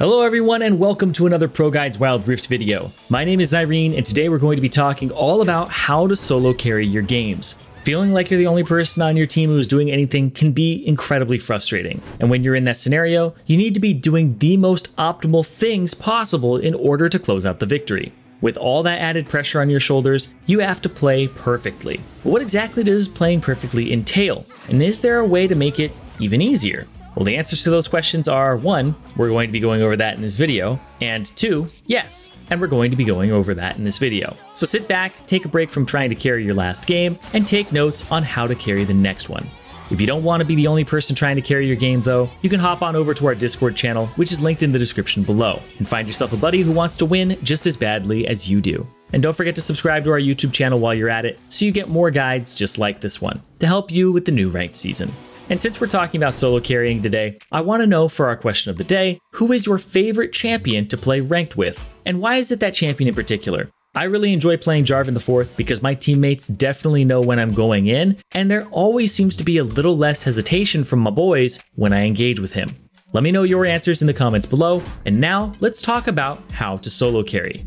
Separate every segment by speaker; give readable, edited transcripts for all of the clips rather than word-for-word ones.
Speaker 1: Hello everyone and welcome to another ProGuides Wild Rift video. My name is Irene and today we're going to be talking all about how to solo carry your games. Feeling like you're the only person on your team who is doing anything can be incredibly frustrating. And when you're in that scenario, you need to be doing the most optimal things possible in order to close out the victory. With all that added pressure on your shoulders, you have to play perfectly. But what exactly does playing perfectly entail? And is there a way to make it even easier? Well, the answers to those questions are 1, we're going to be going over that in this video, and 2, yes, and we're going to be going over that in this video. So sit back, take a break from trying to carry your last game, and take notes on how to carry the next one. If you don't want to be the only person trying to carry your game though, you can hop on over to our Discord channel, which is linked in the description below, and find yourself a buddy who wants to win just as badly as you do. And don't forget to subscribe to our YouTube channel while you're at it, so you get more guides just like this one, to help you with the new ranked season. And since we're talking about solo carrying today, I want to know for our question of the day, who is your favorite champion to play ranked with? And why is it that champion in particular? I really enjoy playing Jarvan IV because my teammates definitely know when I'm going in, and there always seems to be a little less hesitation from my boys when I engage with him. Let me know your answers in the comments below, and now let's talk about how to solo carry.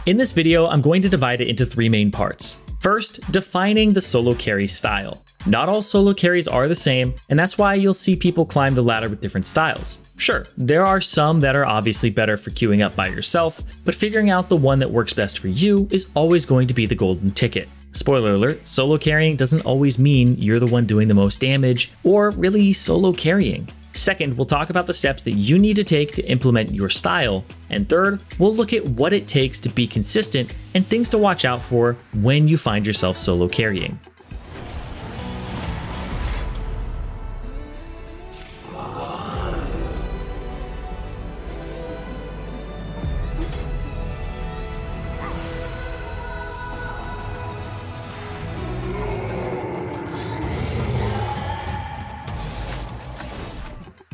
Speaker 1: In this video, I'm going to divide it into 3 main parts. First, defining the solo carry style. Not all solo carries are the same, and that's why you'll see people climb the ladder with different styles. Sure, there are some that are obviously better for queuing up by yourself, but figuring out the one that works best for you is always going to be the golden ticket. Spoiler alert, solo carrying doesn't always mean you're the one doing the most damage, or really solo carrying. Second, we'll talk about the steps that you need to take to implement your style. And third, we'll look at what it takes to be consistent and things to watch out for when you find yourself solo carrying.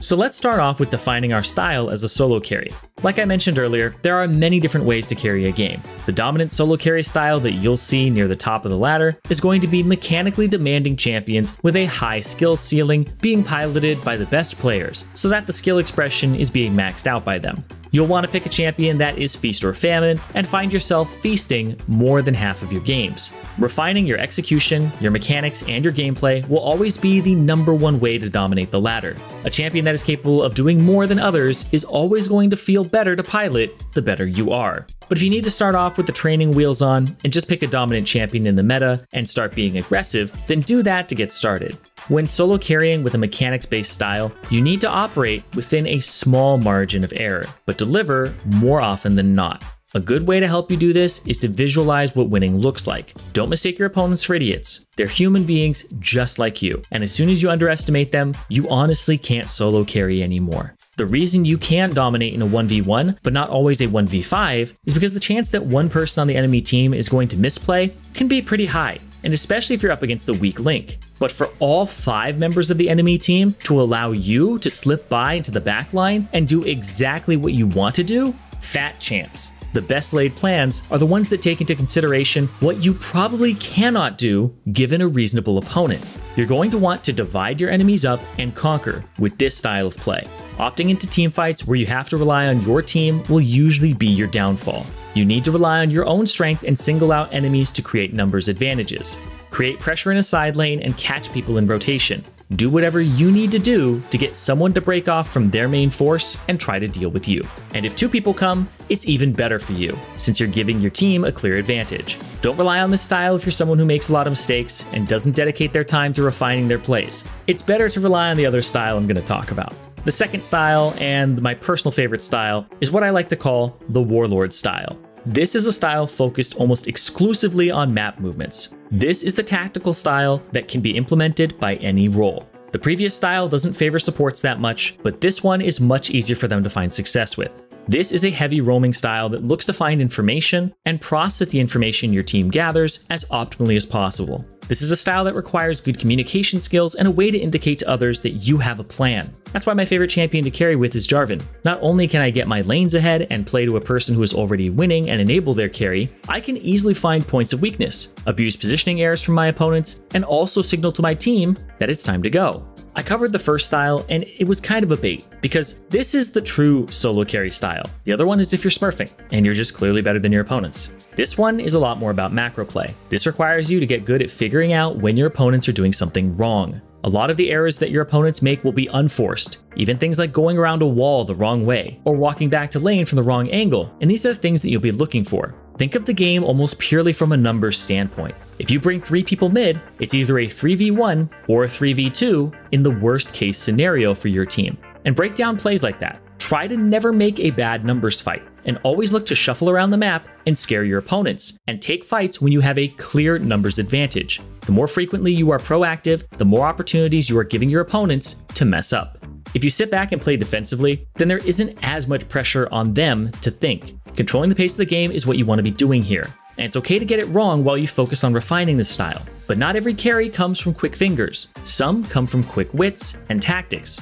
Speaker 1: So let's start off with defining our style as a solo carry. Like I mentioned earlier, there are many different ways to carry a game. The dominant solo carry style that you'll see near the top of the ladder is going to be mechanically demanding champions with a high skill ceiling being piloted by the best players, so that the skill expression is being maxed out by them. You'll want to pick a champion that is feast or famine and find yourself feasting more than half of your games. Refining your execution, your mechanics, and your gameplay will always be the #1 way to dominate the ladder. A champion that is capable of doing more than others is always going to feel better to pilot the better you are. But if you need to start off with the training wheels on and just pick a dominant champion in the meta and start being aggressive, then do that to get started. When solo carrying with a mechanics-based style, you need to operate within a small margin of error, but deliver more often than not. A good way to help you do this is to visualize what winning looks like. Don't mistake your opponents for idiots. They're human beings just like you, and as soon as you underestimate them, you honestly can't solo carry anymore. The reason you can dominate in a 1v1, but not always a 1v5, is because the chance that one person on the enemy team is going to misplay can be pretty high, and especially if you're up against the weak link. But for all 5 members of the enemy team to allow you to slip by into the back line and do exactly what you want to do, fat chance. The best laid plans are the ones that take into consideration what you probably cannot do given a reasonable opponent. You're going to want to divide your enemies up and conquer with this style of play. Opting into teamfights where you have to rely on your team will usually be your downfall. You need to rely on your own strength and single out enemies to create numbers advantages. Create pressure in a side lane and catch people in rotation. Do whatever you need to do to get someone to break off from their main force and try to deal with you. And if 2 people come, it's even better for you, since you're giving your team a clear advantage. Don't rely on this style if you're someone who makes a lot of mistakes and doesn't dedicate their time to refining their plays. It's better to rely on the other style I'm going to talk about. The second style, and my personal favorite style, is what I like to call the Warlord style. This is a style focused almost exclusively on map movements. This is the tactical style that can be implemented by any role. The previous style doesn't favor supports that much, but this one is much easier for them to find success with. This is a heavy roaming style that looks to find information and process the information your team gathers as optimally as possible. This is a style that requires good communication skills and a way to indicate to others that you have a plan. That's why my favorite champion to carry with is Jarvan. Not only can I get my lanes ahead and play to a person who is already winning and enable their carry, I can easily find points of weakness, abuse positioning errors from my opponents, and also signal to my team that it's time to go. I covered the first style and it was kind of a bait, because this is the true solo carry style. The other one is if you're smurfing, and you're just clearly better than your opponents. This one is a lot more about macro play. This requires you to get good at figuring out when your opponents are doing something wrong. A lot of the errors that your opponents make will be unforced, even things like going around a wall the wrong way, or walking back to lane from the wrong angle, and these are things that you'll be looking for. Think of the game almost purely from a numbers standpoint. If you bring 3 people mid, it's either a 3v1 or a 3v2 in the worst case scenario for your team. And break down plays like that. Try to never make a bad numbers fight, and always look to shuffle around the map and scare your opponents, and take fights when you have a clear numbers advantage. The more frequently you are proactive, the more opportunities you are giving your opponents to mess up. If you sit back and play defensively, then there isn't as much pressure on them to think. Controlling the pace of the game is what you want to be doing here, and it's okay to get it wrong while you focus on refining this style. But not every carry comes from quick fingers. Some come from quick wits and tactics.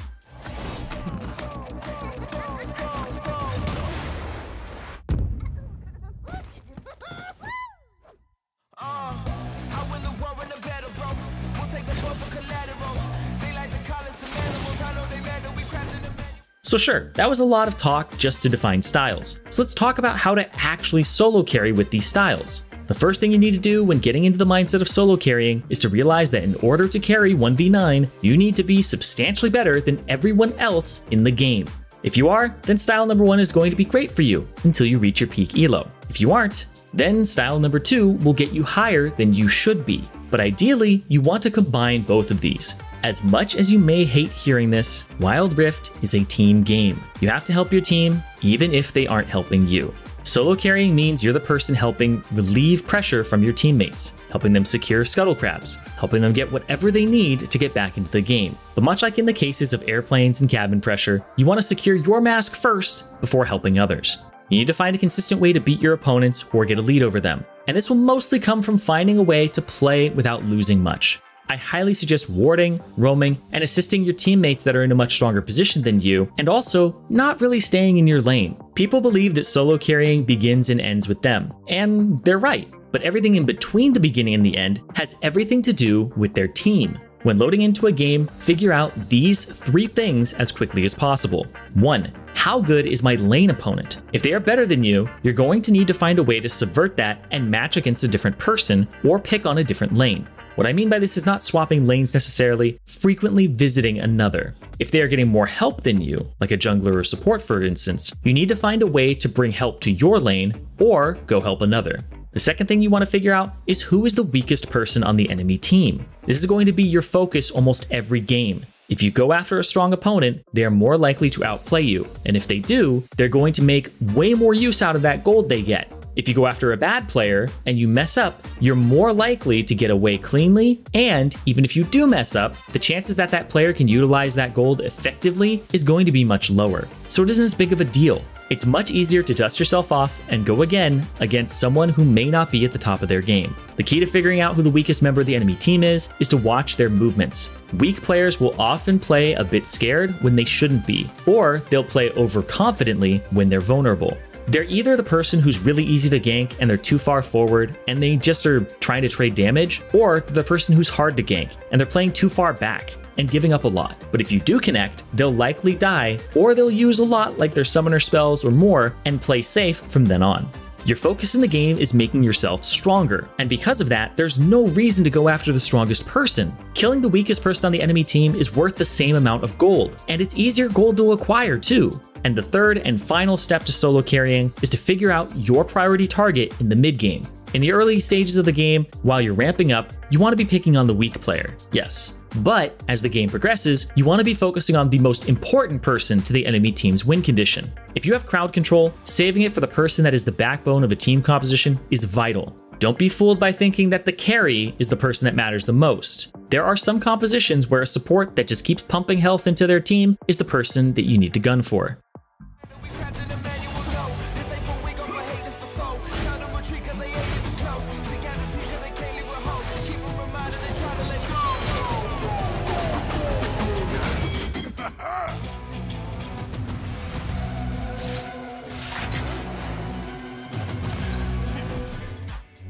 Speaker 1: So sure, that was a lot of talk just to define styles. So let's talk about how to actually solo carry with these styles. The first thing you need to do when getting into the mindset of solo carrying is to realize that in order to carry 1v9, you need to be substantially better than everyone else in the game. If you are, then style number 1 is going to be great for you until you reach your peak elo. If you aren't, then style number 2 will get you higher than you should be. But ideally, you want to combine both of these. As much as you may hate hearing this, Wild Rift is a team game. You have to help your team, even if they aren't helping you. Solo carrying means you're the person helping relieve pressure from your teammates, helping them secure scuttle crabs, helping them get whatever they need to get back into the game. But much like in the cases of airplanes and cabin pressure, you want to secure your mask first before helping others. You need to find a consistent way to beat your opponents or get a lead over them. And this will mostly come from finding a way to play without losing much. I highly suggest warding, roaming, and assisting your teammates that are in a much stronger position than you, and also not really staying in your lane. People believe that solo carrying begins and ends with them, and they're right, but everything in between the beginning and the end has everything to do with their team. When loading into a game, figure out these 3 things as quickly as possible. 1. How good is my lane opponent? If they are better than you, you're going to need to find a way to subvert that and match against a different person or pick on a different lane. What I mean by this is not swapping lanes necessarily, frequently visiting another. If they are getting more help than you, like a jungler or support for instance, you need to find a way to bring help to your lane or go help another. The second thing you want to figure out is who is the weakest person on the enemy team. This is going to be your focus almost every game. If you go after a strong opponent, they are more likely to outplay you, and if they do, they're going to make way more use out of that gold they get. If you go after a bad player and you mess up, you're more likely to get away cleanly, and even if you do mess up, the chances that that player can utilize that gold effectively is going to be much lower. So it isn't as big of a deal. It's much easier to dust yourself off and go again against someone who may not be at the top of their game. The key to figuring out who the weakest member of the enemy team is to watch their movements. Weak players will often play a bit scared when they shouldn't be, or they'll play overconfidently when they're vulnerable. They're either the person who's really easy to gank and they're too far forward and they just are trying to trade damage, or they're the person who's hard to gank and they're playing too far back and giving up a lot. But if you do connect, they'll likely die, or they'll use a lot like their summoner spells or more and play safe from then on. Your focus in the game is making yourself stronger, and because of that, there's no reason to go after the strongest person. Killing the weakest person on the enemy team is worth the same amount of gold, and it's easier gold to acquire too. And the third and final step to solo carrying is to figure out your priority target in the mid game. In the early stages of the game, while you're ramping up, you want to be picking on the weak player, yes. But as the game progresses, you want to be focusing on the most important person to the enemy team's win condition. If you have crowd control, saving it for the person that is the backbone of a team composition is vital. Don't be fooled by thinking that the carry is the person that matters the most. There are some compositions where a support that just keeps pumping health into their team is the person that you need to gun for.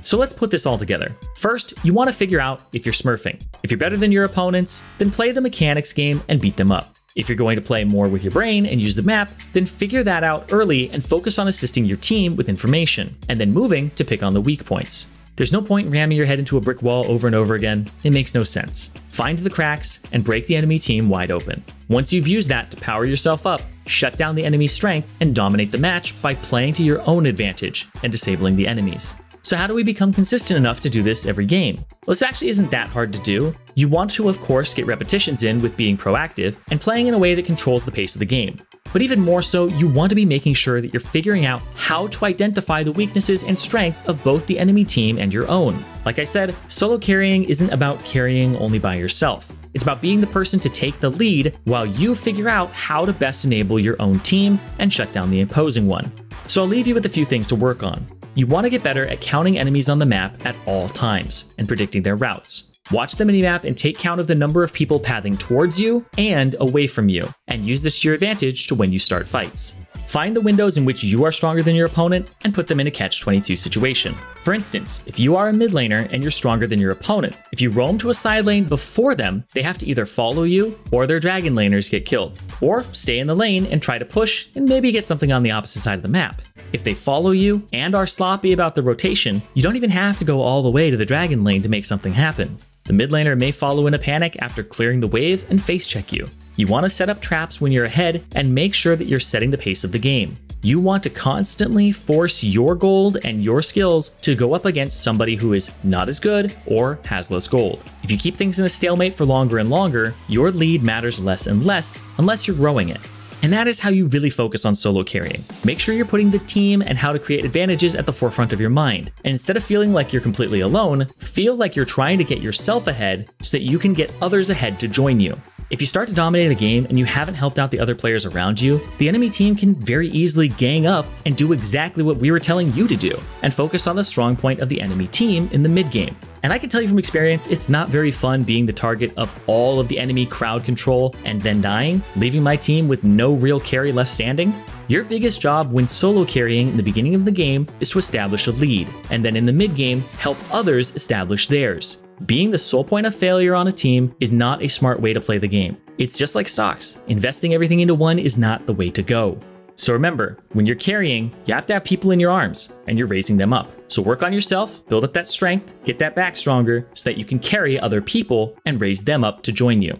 Speaker 1: So let's put this all together. First, you want to figure out if you're smurfing. If you're better than your opponents, then play the mechanics game and beat them up. If you're going to play more with your brain and use the map, then figure that out early and focus on assisting your team with information, and then moving to pick on the weak points. There's no point in ramming your head into a brick wall over and over again. It makes no sense. Find the cracks and break the enemy team wide open. Once you've used that to power yourself up, shut down the enemy's strength and dominate the match by playing to your own advantage and disabling the enemies. So how do we become consistent enough to do this every game? Well, this actually isn't that hard to do. You want to, of course, get repetitions in with being proactive and playing in a way that controls the pace of the game. But even more so, you want to be making sure that you're figuring out how to identify the weaknesses and strengths of both the enemy team and your own. Like I said, solo carrying isn't about carrying only by yourself. It's about being the person to take the lead while you figure out how to best enable your own team and shut down the opposing one. So I'll leave you with a few things to work on. You want to get better at counting enemies on the map at all times and predicting their routes. Watch the minimap and take count of the number of people pathing towards you and away from you, and use this to your advantage to when you start fights. Find the windows in which you are stronger than your opponent and put them in a catch-22 situation. For instance, if you are a mid laner and you're stronger than your opponent, if you roam to a side lane before them, they have to either follow you or their dragon laners get killed. Or stay in the lane and try to push and maybe get something on the opposite side of the map. If they follow you and are sloppy about the rotation, you don't even have to go all the way to the dragon lane to make something happen. The mid laner may follow in a panic after clearing the wave and face check you. You want to set up traps when you're ahead and make sure that you're setting the pace of the game. You want to constantly force your gold and your skills to go up against somebody who is not as good or has less gold. If you keep things in a stalemate for longer and longer, your lead matters less and less unless you're growing it. And that is how you really focus on solo carrying. Make sure you're putting the team and how to create advantages at the forefront of your mind. And instead of feeling like you're completely alone, feel like you're trying to get yourself ahead so that you can get others ahead to join you. If you start to dominate a game and you haven't helped out the other players around you, the enemy team can very easily gang up and do exactly what we were telling you to do, and focus on the strong point of the enemy team in the mid game. And I can tell you from experience, it's not very fun being the target of all of the enemy crowd control and then dying, leaving my team with no real carry left standing. Your biggest job when solo carrying in the beginning of the game is to establish a lead, and then in the mid game, help others establish theirs. Being the sole point of failure on a team is not a smart way to play the game. It's just like stocks. Investing everything into one is not the way to go. So remember, when you're carrying, you have to have people in your arms and you're raising them up. So work on yourself, build up that strength, get that back stronger so that you can carry other people and raise them up to join you.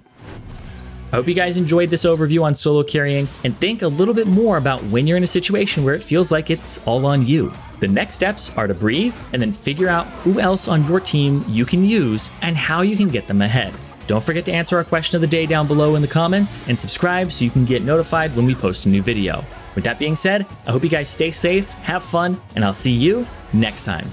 Speaker 1: I hope you guys enjoyed this overview on solo carrying and think a little bit more about when you're in a situation where it feels like it's all on you. The next steps are to breathe and then figure out who else on your team you can use and how you can get them ahead. Don't forget to answer our question of the day down below in the comments and subscribe so you can get notified when we post a new video. With that being said, I hope you guys stay safe, have fun, and I'll see you next time.